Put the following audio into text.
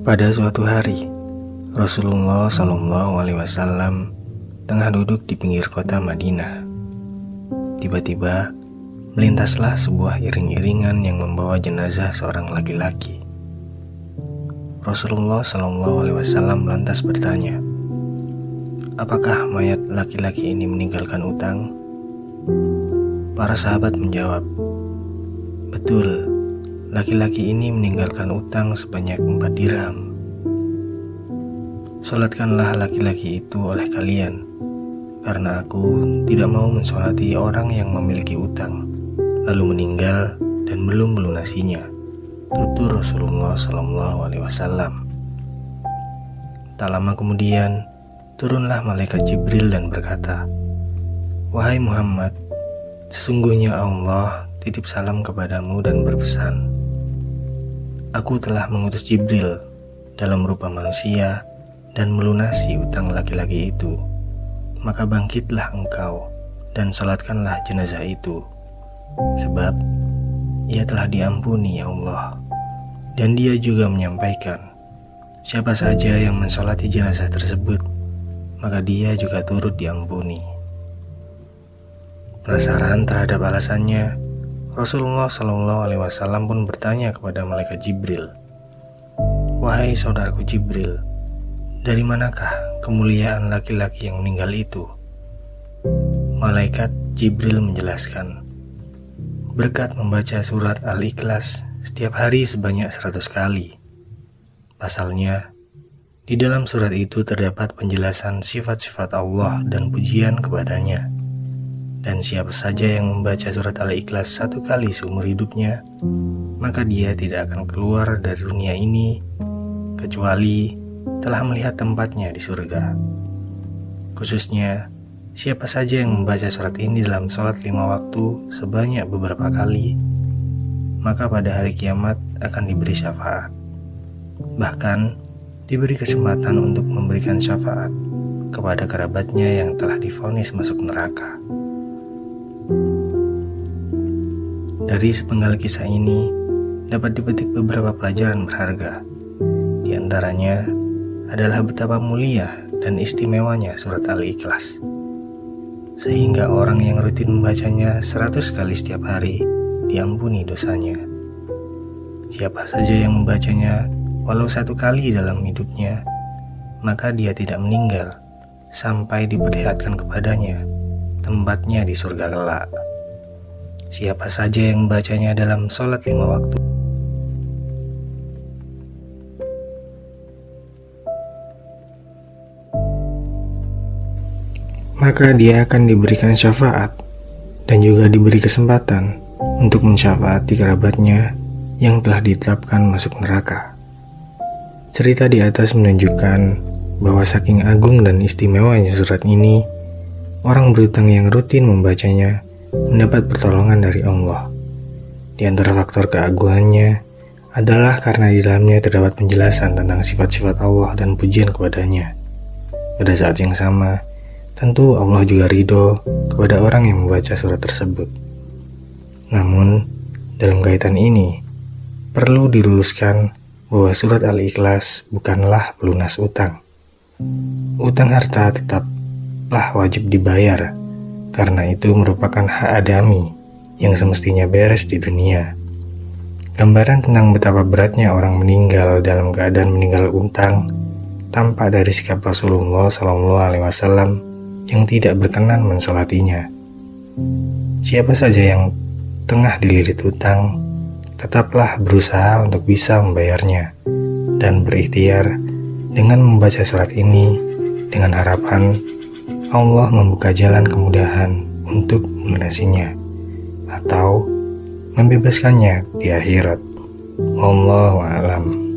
Pada suatu hari, Rasulullah SAW tengah duduk di pinggir kota Madinah. Tiba-tiba, melintaslah sebuah iring-iringan yang membawa jenazah seorang laki-laki. Rasulullah SAW lantas bertanya, "Apakah mayat laki-laki ini meninggalkan utang?" Para sahabat menjawab, "Betul, laki-laki ini meninggalkan utang sebanyak 4 dirham. Sholatkanlah laki-laki itu oleh kalian, karena aku tidak mau mensolati orang yang memiliki utang, lalu meninggal dan belum melunasinya," tutur Rasulullah SAW. Tak lama kemudian, turunlah malaikat Jibril dan berkata, "Wahai Muhammad, sesungguhnya Allah titip salam kepadamu dan berpesan, aku telah mengutus Jibril dalam rupa manusia dan melunasi utang laki-laki itu. Maka bangkitlah engkau dan salatkanlah jenazah itu, sebab ia telah diampuni ya Allah." Dan dia juga menyampaikan, siapa saja yang mensolati jenazah tersebut, maka dia juga turut diampuni. Penasaran terhadap alasannya, Rasulullah SAW pun bertanya kepada malaikat Jibril, "Wahai saudaraku Jibril, dari manakah kemuliaan laki-laki yang meninggal itu?" Malaikat Jibril menjelaskan, "Berkat membaca surat Al-Ikhlas setiap hari sebanyak 100 kali. Pasalnya, di dalam surat itu terdapat penjelasan sifat-sifat Allah dan pujian kepadanya. Dan siapa saja yang membaca surat Al-Ikhlas 1 kali seumur hidupnya, maka dia tidak akan keluar dari dunia ini kecuali telah melihat tempatnya di surga. Khususnya, siapa saja yang membaca surat ini dalam sholat 5 waktu sebanyak beberapa kali, maka pada hari kiamat akan diberi syafaat. Bahkan, diberi kesempatan untuk memberikan syafaat kepada kerabatnya yang telah divonis masuk neraka." Dari sepenggal kisah ini dapat dipetik beberapa pelajaran berharga. Di antaranya adalah betapa mulia dan istimewanya surat Al-Ikhlas, sehingga orang yang rutin membacanya 100 kali setiap hari diampuni dosanya. Siapa saja yang membacanya walau 1 kali dalam hidupnya, maka dia tidak meninggal sampai diperlihatkan kepadanya tempatnya di surga kelak. Siapa saja yang membacanya dalam sholat 5 waktu, maka dia akan diberikan syafaat dan juga diberi kesempatan untuk mensyafaati kerabatnya yang telah ditetapkan masuk neraka. Cerita di atas menunjukkan bahwa saking agung dan istimewanya surat ini, orang berutang yang rutin membacanya mendapat pertolongan dari Allah. Di antara faktor keagungannya adalah karena di dalamnya terdapat penjelasan tentang sifat-sifat Allah dan pujian kepadanya. Pada saat yang sama, tentu Allah juga ridho kepada orang yang membaca surat tersebut. Namun, dalam kaitan ini, perlu diluruskan bahwa surat Al-Ikhlas bukanlah pelunas utang. Utang harta tetaplah wajib dibayar, karena itu merupakan hak adami yang semestinya beres di dunia. Gambaran tentang betapa beratnya orang meninggal dalam keadaan meninggal utang tampak dari sikap Rasulullah SAW yang tidak berkenan mensolatinya. Siapa saja yang tengah dililit utang, tetaplah berusaha untuk bisa membayarnya dan berikhtiar dengan membaca surat ini dengan harapan Allah membuka jalan kemudahan untuk melunasinya atau membebaskannya di akhirat. Wallahu a'lam.